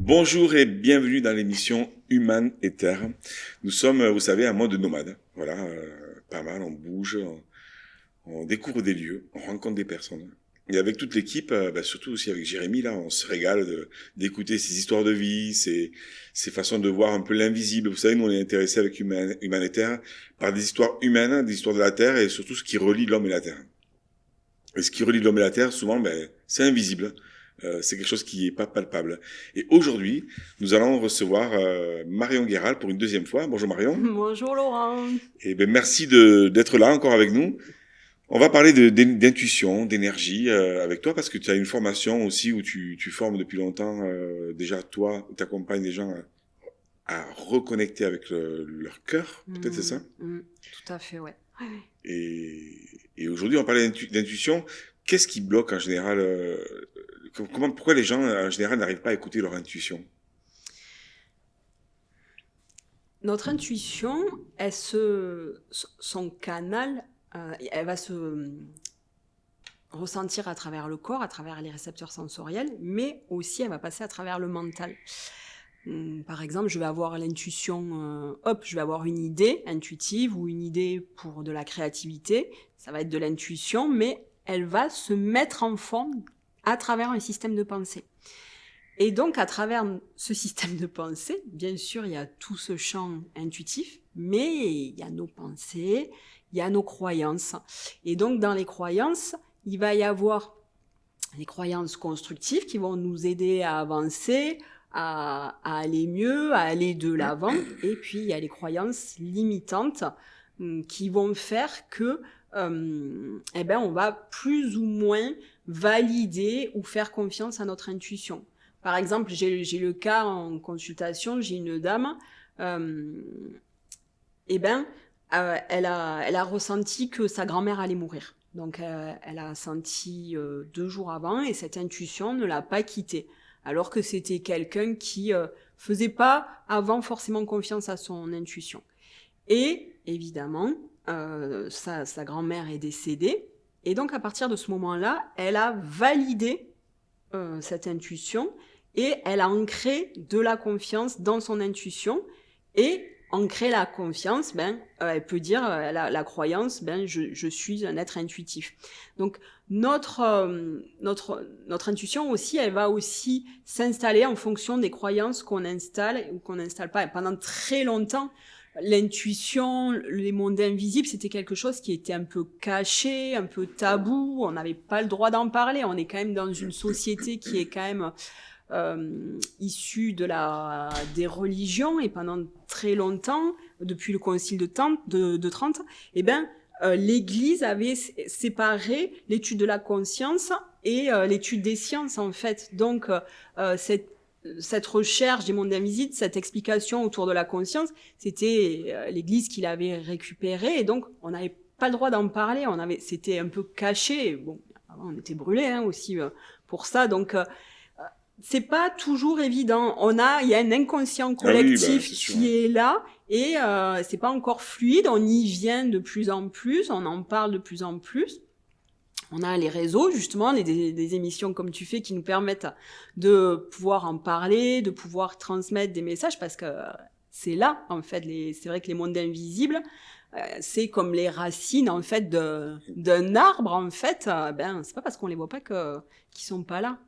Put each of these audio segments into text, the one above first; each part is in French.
Bonjour et bienvenue dans l'émission Human et Terre. Nous sommes, vous savez, un mode nomade. Voilà, pas mal, on bouge, on découvre des lieux, on rencontre des personnes. Et avec toute l'équipe, surtout aussi avec Jérémy, là, on se régale d'écouter ces histoires de vie, ces façons de voir un peu l'invisible. Vous savez, nous, on est intéressés avec Human et Terre par des histoires humaines, des histoires de la Terre et surtout ce qui relie l'homme et la Terre. Et ce qui relie l'homme et la Terre, souvent, c'est invisible. C'est quelque chose qui est pas palpable. Et aujourd'hui, nous allons recevoir Marion Guéral pour une deuxième fois. Bonjour Marion. Bonjour Laurent. Et merci d'être là encore avec nous. On va parler d'intuition, d'énergie avec toi parce que tu as une formation aussi où tu formes depuis longtemps déjà toi, tu accompagnes les gens à reconnecter avec leur cœur, peut-être c'est ça Tout à fait, ouais. Et aujourd'hui, on parlait d'intuition. Qu'est-ce qui bloque en général pourquoi les gens en général n'arrivent pas à écouter leur intuition? Notre intuition, son canal, elle va se ressentir à travers le corps, à travers les récepteurs sensoriels, mais aussi elle va passer à travers le mental. Par exemple, je vais avoir l'intuition, je vais avoir une idée intuitive ou une idée pour de la créativité. Ça va être de l'intuition, mais elle va se mettre en forme à travers un système de pensée. Et donc, à travers ce système de pensée, bien sûr, il y a tout ce champ intuitif, mais il y a nos pensées, il y a nos croyances. Et donc, dans les croyances, il va y avoir les croyances constructives qui vont nous aider à avancer, à aller mieux, à aller de l'avant. Et puis, il y a les croyances limitantes qui vont faire que on va plus ou moins valider ou faire confiance à notre intuition. Par exemple, j'ai le cas en consultation, j'ai une dame, elle a ressenti que sa grand-mère allait mourir. Donc, elle a senti 2 jours avant et cette intuition ne l'a pas quittée. Alors que c'était quelqu'un qui faisait pas avant forcément confiance à son intuition. Et évidemment, sa grand-mère est décédée. Et donc, à partir de ce moment-là, elle a validé cette intuition et elle a ancré de la confiance dans son intuition. Et ancrer la confiance, elle peut dire la croyance, je suis un être intuitif. Donc, notre intuition aussi, elle va aussi s'installer en fonction des croyances qu'on installe ou qu'on n'installe pas. Et pendant très longtemps, l'intuition, les mondes invisibles, c'était quelque chose qui était un peu caché, un peu tabou. On n'avait pas le droit d'en parler. On est quand même dans une société qui est quand même issue des religions. Et pendant très longtemps, depuis le Concile de Trente, l'Église avait séparé l'étude de la conscience et l'étude des sciences, en fait. Donc, cette recherche des mondes invisibles, cette explication autour de la conscience, c'était l'Église qui l'avait récupérée et donc on n'avait pas le droit d'en parler. C'était un peu caché. Bon, on était brûlés aussi pour ça. Donc c'est pas toujours évident. Il y a un inconscient collectif qui est là et c'est pas encore fluide. On y vient de plus en plus, on en parle de plus en plus. On a les réseaux, justement, des émissions comme tu fais qui nous permettent de pouvoir en parler, de pouvoir transmettre des messages parce que c'est là, en fait, c'est vrai que les mondes invisibles, c'est comme les racines, en fait, d'un arbre, en fait. C'est pas parce qu'on les voit pas qu'ils sont pas là.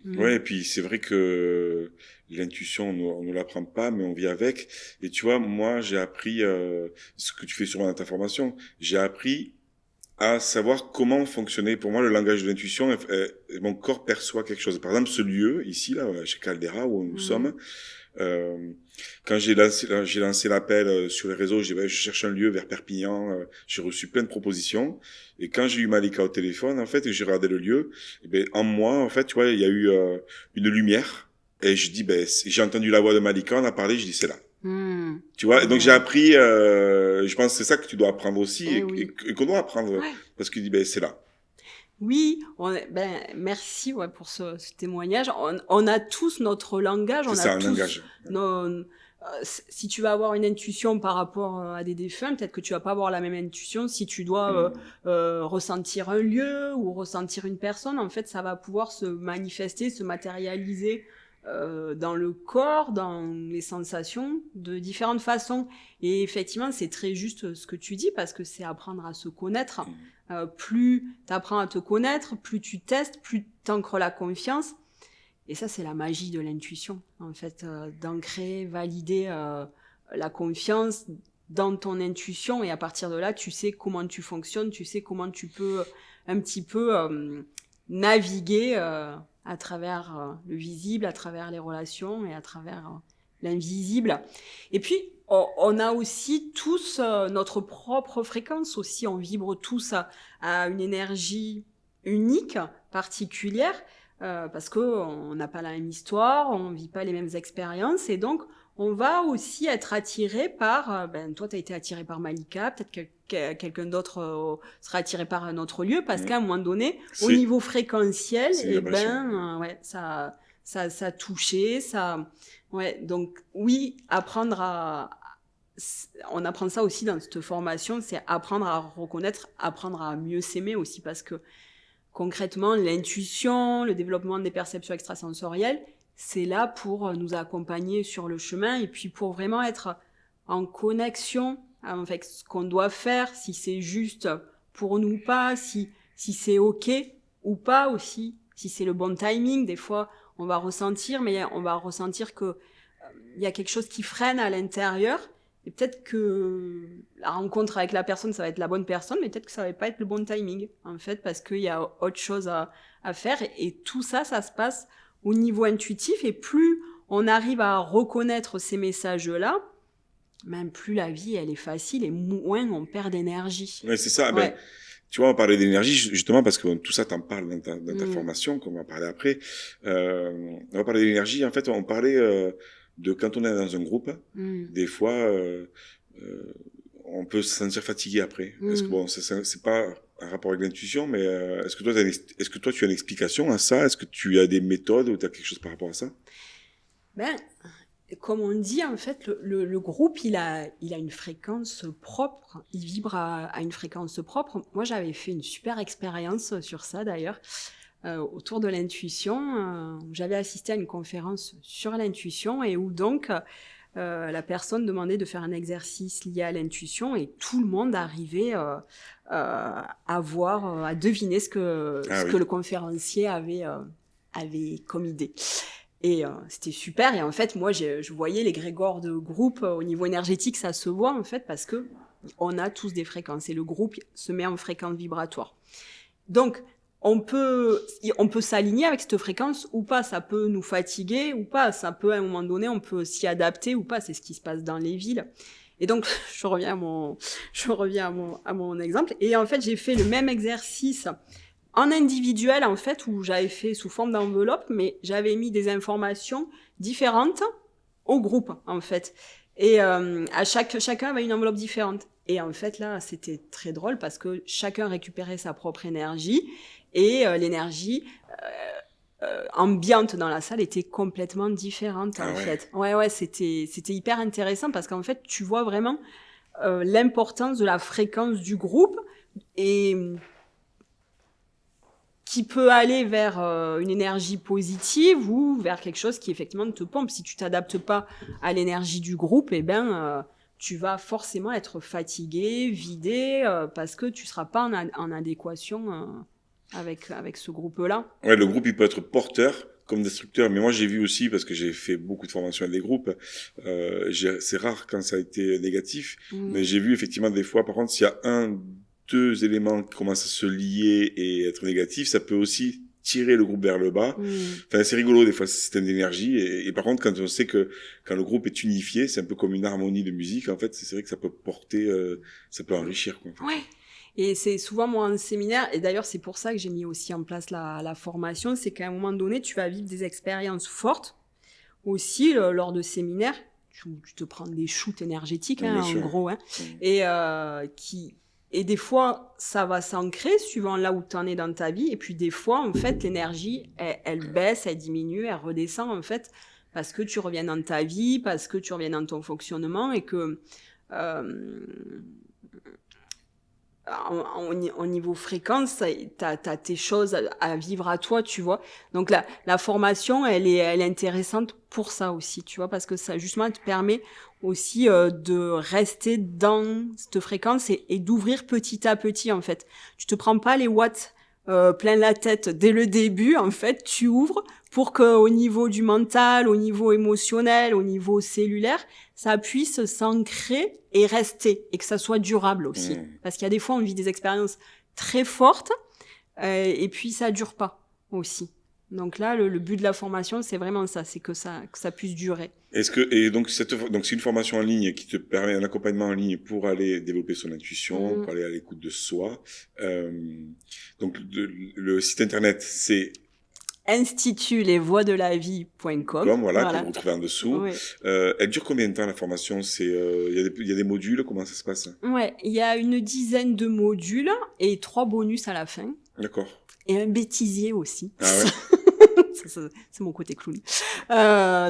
Ouais, et puis c'est vrai que l'intuition, on ne l'apprend pas, mais on vit avec. Et tu vois, moi, j'ai appris ce que tu fais sûrement dans ta formation. J'ai appris à savoir comment fonctionnait pour moi le langage de l'intuition. Mon corps perçoit quelque chose. Par exemple, ce lieu ici, là, chez Caldera, où nous sommes. Quand j'ai lancé l'appel sur les réseaux, je cherche un lieu vers Perpignan. J'ai reçu plein de propositions. Et quand j'ai eu Malika au téléphone, en fait, et j'ai regardé le lieu, en moi, en fait, tu vois, il y a eu une lumière. Et je dis, j'ai entendu la voix de Malika, on a parlé, je dis, c'est là. Tu vois, et donc j'ai appris, je pense que c'est ça que tu dois apprendre aussi et qu'on doit apprendre parce que c'est là. Oui, merci pour ce témoignage. On a tous notre langage, Langage. Si tu vas avoir une intuition par rapport à des défunts, peut-être que tu vas pas avoir la même intuition si tu dois ressentir un lieu ou ressentir une personne. En fait, ça va pouvoir se manifester, se matérialiser dans le corps, dans les sensations, de différentes façons. Et effectivement, c'est très juste ce que tu dis, parce que c'est apprendre à se connaître. Plus tu apprends à te connaître, plus tu testes, plus tu ancres la confiance. Et ça, c'est la magie de l'intuition, en fait, d'ancrer, valider la confiance dans ton intuition. Et à partir de là, tu sais comment tu fonctionnes, tu sais comment tu peux un petit peu naviguer à travers le visible, à travers les relations et à travers l'invisible. Et puis, on a aussi tous notre propre fréquence aussi. On vibre tous à une énergie unique, particulière, parce qu'on n'a pas la même histoire, on vit pas les mêmes expériences, et donc on va aussi être attiré par, toi tu as été attiré par Malika, peut-être que quelqu'un d'autre sera attiré par un autre lieu, parce qu'à un moment donné, au niveau fréquentiel, ouais, ça touchait, ouais, donc oui, on apprend ça aussi dans cette formation, c'est apprendre à reconnaître, apprendre à mieux s'aimer aussi, parce que concrètement, l'intuition, le développement des perceptions extrasensorielles, c'est là pour nous accompagner sur le chemin et puis pour vraiment être en connexion avec ce qu'on doit faire, si c'est juste pour nous ou pas, si c'est OK ou pas aussi, si c'est le bon timing. Des fois, on va ressentir que il y a quelque chose qui freine à l'intérieur. Et peut-être que la rencontre avec la personne, ça va être la bonne personne, mais peut-être que ça va pas être le bon timing, en fait, parce qu'il y a autre chose à faire. Et tout ça, ça se passe au niveau intuitif. Et plus on arrive à reconnaître ces messages-là, même plus la vie, elle est facile et moins on perd d'énergie. Ouais, c'est ça. Ouais. Tu vois, on parlait d'énergie, justement, parce que tout ça, t'en parles dans ta formation, comme on va parler après. On va parler d'énergie. En fait, on parlait de quand on est dans un groupe, des fois, on peut se sentir fatigué après. Est-ce que c'est pas un rapport avec l'intuition, mais est-ce que toi tu as une explication à ça? Est-ce que tu as des méthodes ou tu as quelque chose par rapport à ça? Comme on dit, en fait, le groupe, il a une fréquence propre. Il vibre à une fréquence propre. Moi, j'avais fait une super expérience sur ça, d'ailleurs. Autour de l'intuition, j'avais assisté à une conférence sur l'intuition et où donc la personne demandait de faire un exercice lié à l'intuition et tout le monde arrivait à deviner ce que le conférencier avait comme idée. Et c'était super. Et en fait, moi, je voyais les grégores de groupe au niveau énergétique, ça se voit en fait parce que on a tous des fréquences et le groupe se met en fréquence vibratoire. Donc on peut s'aligner avec cette fréquence ou pas, ça peut nous fatiguer ou pas, ça peut à un moment donné, on peut s'y adapter ou pas, c'est ce qui se passe dans les villes. Et donc, je reviens à mon exemple. Et en fait, j'ai fait le même exercice en individuel, en fait, où j'avais fait sous forme d'enveloppe, mais j'avais mis des informations différentes au groupe, en fait. Et chacun avait une enveloppe différente. Et en fait, là, c'était très drôle parce que chacun récupérait sa propre énergie et l'énergie ambiante dans la salle était complètement différente, en fait. Ouais, c'était hyper intéressant parce qu'en fait, tu vois vraiment l'importance de la fréquence du groupe et qui peut aller vers une énergie positive ou vers quelque chose qui effectivement te pompe. Si tu t'adaptes pas à l'énergie du groupe, tu vas forcément être fatigué, vidé, parce que tu seras pas en adéquation avec ce groupe-là. Ouais, le groupe, il peut être porteur comme destructeur. Mais moi, j'ai vu aussi, parce que j'ai fait beaucoup de formations avec des groupes, c'est rare quand ça a été négatif, mais j'ai vu effectivement des fois, par contre, s'il y a deux éléments qui commencent à se lier et être négatifs, ça peut aussi tirer le groupe vers le bas. Enfin, c'est rigolo des fois, ce système d'énergie. Et par contre, quand on sait que quand le groupe est unifié, c'est un peu comme une harmonie de musique. En fait, c'est vrai que ça peut porter, ça peut enrichir, quoi. En fait. Ouais. Et c'est souvent moi en séminaire, et d'ailleurs c'est pour ça que j'ai mis aussi en place la formation, c'est qu'à un moment donné, tu vas vivre des expériences fortes aussi lors de séminaires. Tu te prends des shoots énergétiques, en gros, et des fois, ça va s'ancrer suivant là où tu en es dans ta vie. Et puis des fois, en fait, l'énergie, elle baisse, elle diminue, elle redescend, en fait, parce que tu reviens dans ta vie, parce que tu reviens dans ton fonctionnement et que au niveau fréquence, t'as tes choses à vivre à toi, tu vois. Donc la formation, elle est intéressante pour ça aussi, tu vois, parce que ça justement te permet aussi de rester dans cette fréquence et d'ouvrir petit à petit en fait. Tu te prends pas les watts plein la tête dès le début, en fait, tu ouvres pour que au niveau du mental, au niveau émotionnel, au niveau cellulaire, ça puisse s'ancrer et rester et que ça soit durable aussi. Parce qu'il y a des fois on vit des expériences très fortes et puis ça dure pas aussi. Donc là, le but de la formation, c'est vraiment ça, c'est que ça puisse durer. Donc c'est une formation en ligne qui te permet un accompagnement en ligne pour aller développer son intuition, pour aller à l'écoute de soi. Donc le site internet c'est institutlesvoiesdelavie.com. Voilà, que vous retrouvez en dessous. Oui. Elle dure combien de temps la formation? Il y a des modules, comment ça se passe? Ouais, il y a une dizaine de modules et 3 bonus à la fin. D'accord. Et un bêtisier aussi. Ah ouais. C'est mon côté clown.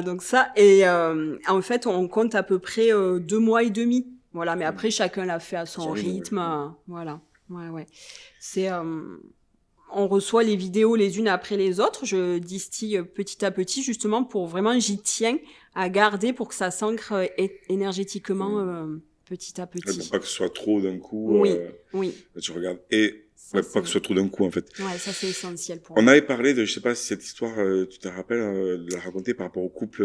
Donc ça, et en fait, on compte à peu près 2 mois et demi. Voilà, mais après, chacun l'a fait à son rythme. Voilà. Ouais. C'est... on reçoit les vidéos les unes après les autres. Je distille petit à petit, justement, pour vraiment, j'y tiens à garder pour que ça s'ancre énergétiquement petit à petit. Pour pas que ce soit trop d'un coup. Oui. Tu regardes. Et pas que ce soit trop d'un coup, en fait. Ouais, ça c'est essentiel pour moi. On moi. avait parlé de, je sais pas si cette histoire, tu te rappelles, de la raconter par rapport au couple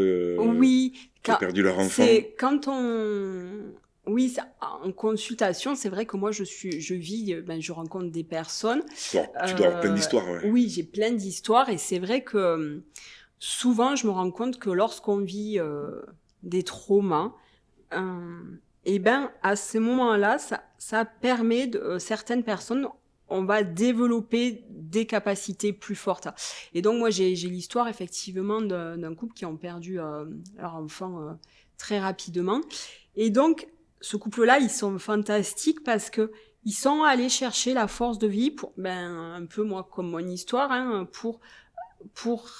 qui a perdu leur enfant. C'est quand oui, en consultation, c'est vrai que moi, je rencontre des personnes. Tu dois avoir plein d'histoires, ouais. Oui, j'ai plein d'histoires et c'est vrai que souvent, je me rends compte que lorsqu'on vit des traumas, à ce moment-là, ça permet de certaines personnes, on va développer des capacités plus fortes. Et donc, moi, j'ai l'histoire effectivement d'un couple qui ont perdu leur enfant très rapidement. Et donc, ce couple-là, ils sont fantastiques parce que ils sont allés chercher la force de vie pour, un peu moi comme mon histoire, pour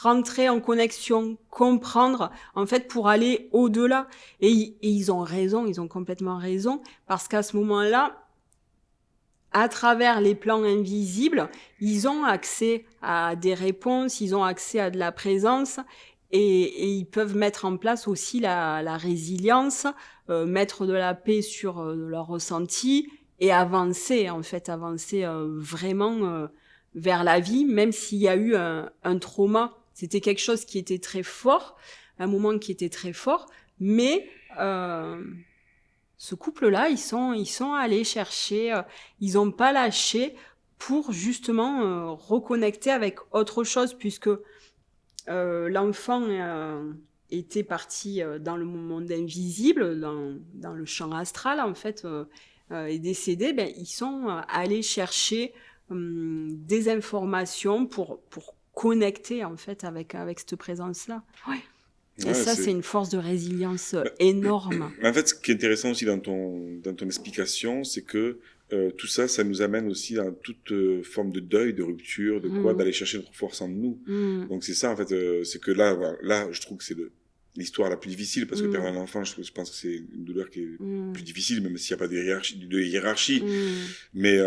rentrer en connexion, comprendre, en fait, pour aller au-delà. Et ils ont raison, ils ont complètement raison, parce qu'à ce moment-là, à travers les plans invisibles, ils ont accès à des réponses, ils ont accès à de la présence, et ils peuvent mettre en place aussi la résilience, mettre de la paix sur leur ressenti et avancer vraiment vers la vie, même s'il y a eu un trauma. C'était quelque chose qui était très fort, un moment qui était très fort, mais ce couple-là, ils sont allés chercher, ils n'ont pas lâché pour justement reconnecter avec autre chose, puisque l'enfant était parti dans le monde invisible, dans le champ astral en fait, est décédé. Ils sont allés chercher des informations pour connecter en fait avec cette présence-là. Ouais. Et ça, c'est une force de résilience énorme. En fait, ce qui est intéressant aussi dans ton explication, c'est que tout ça, ça nous amène aussi dans toute forme de deuil, de rupture, de quoi, d'aller chercher notre force en nous. Donc c'est ça, en fait, c'est que là, je trouve que c'est l'histoire la plus difficile, parce que perdre un enfant, je pense que c'est une douleur qui est plus difficile, même s'il n'y a pas de hiérarchie. Mais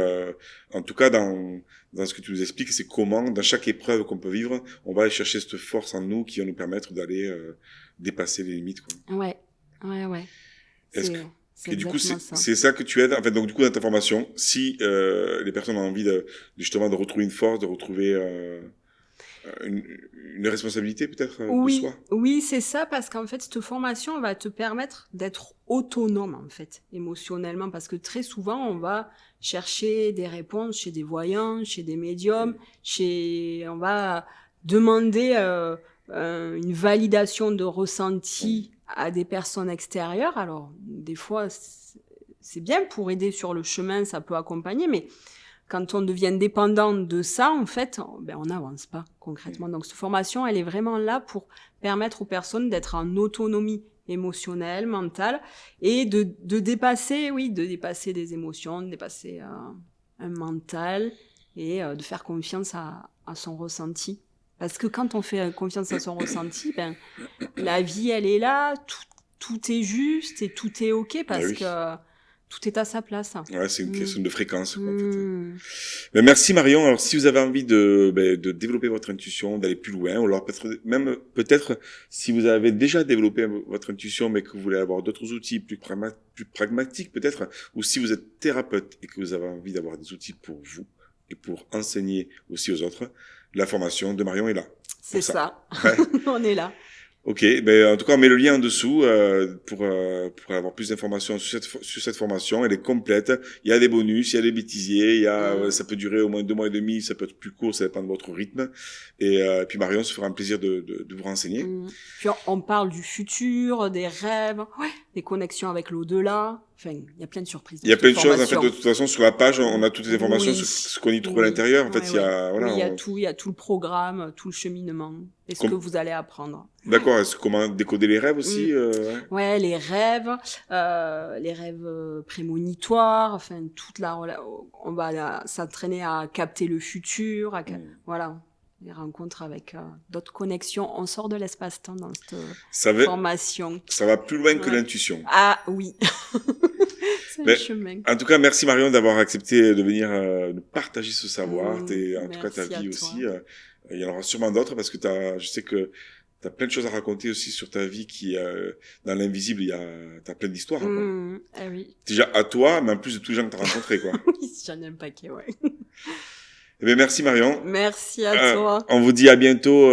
en tout cas, dans ce que tu nous expliques, c'est comment, dans chaque épreuve qu'on peut vivre, on va aller chercher cette force en nous qui va nous permettre d'aller dépasser les limites, quoi. Ouais. Et du coup, c'est ça que tu aides. En fait, donc du coup, dans ta formation, si les personnes ont envie justement de retrouver une force, de retrouver une responsabilité peut-être de soi. Oui, c'est ça, parce qu'en fait, cette formation va te permettre d'être autonome, en fait, émotionnellement, parce que très souvent, on va chercher des réponses chez des voyants, chez des médiums, on va demander une validation de ressenti à des personnes extérieures. Alors, des fois, c'est bien pour aider sur le chemin, ça peut accompagner, mais quand on devient dépendant de ça, en fait, on n'avance pas concrètement. Donc, cette formation, elle est vraiment là pour permettre aux personnes d'être en autonomie émotionnelle, mentale, et de dépasser des émotions, de dépasser un mental, et de faire confiance à son ressenti. Parce que quand on fait confiance à son ressenti, la vie, elle est là, tout est juste et tout est OK, parce que tout est à sa place. Ouais, c'est une question de fréquence, quoi, en fait. Mmh. Ben, merci Marion. Alors, si vous avez envie de développer votre intuition, d'aller plus loin, ou alors peut-être, si vous avez déjà développé votre intuition, mais que vous voulez avoir d'autres outils plus pragmatiques, peut-être, ou si vous êtes thérapeute et que vous avez envie d'avoir des outils pour vous et pour enseigner aussi aux autres, la formation de Marion est là. C'est ça. Ouais. On est là. Ok, ben en tout cas on met le lien en dessous pour avoir plus d'informations sur cette formation. Elle est complète. Il y a des bonus, il y a des bêtisiers, il y a ça peut durer au moins 2 mois et demi, ça peut être plus court, ça dépend de votre rythme. Et puis Marion se fera un plaisir de vous renseigner. Puis on parle du futur, des rêves, des connexions avec l'au-delà. Enfin, il y a plein de surprises. Il y a plein de choses en fait. De toute façon, sur la page, on a toutes les informations sur ce qu'on y trouve à l'intérieur. En fait, il y a voilà. Il y a tout le programme, tout le cheminement et ce que vous allez apprendre. D'accord. Est-ce comment décoder les rêves aussi Ouais, les rêves prémonitoires. Enfin, on va s'entraîner à capter le futur. Voilà. Les rencontres avec d'autres connexions. On sort de l'espace-temps dans cette formation. Ça va plus loin que l'intuition. Ah oui. C'est un chemin. En tout cas, merci Marion d'avoir accepté de venir nous partager ce savoir. En tout cas, ta vie aussi. Il y en aura sûrement d'autres parce que je sais que t'as plein de choses à raconter aussi sur ta vie qui, dans l'invisible, t'as plein d'histoires. Oui. Déjà à toi, mais en plus de tous les gens que t'as rencontrés, quoi. Oui, j'en ai un paquet, ouais. Eh bien, merci Marion. Merci à toi. On vous dit à bientôt.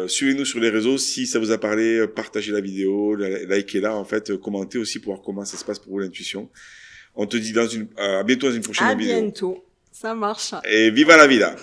Suivez-nous sur les réseaux. Si ça vous a parlé, partagez la vidéo, likez-la, en fait, commentez aussi pour voir comment ça se passe pour vous l'intuition. On te dit à bientôt dans une prochaine vidéo. À bientôt. Ça marche. Et viva la vida.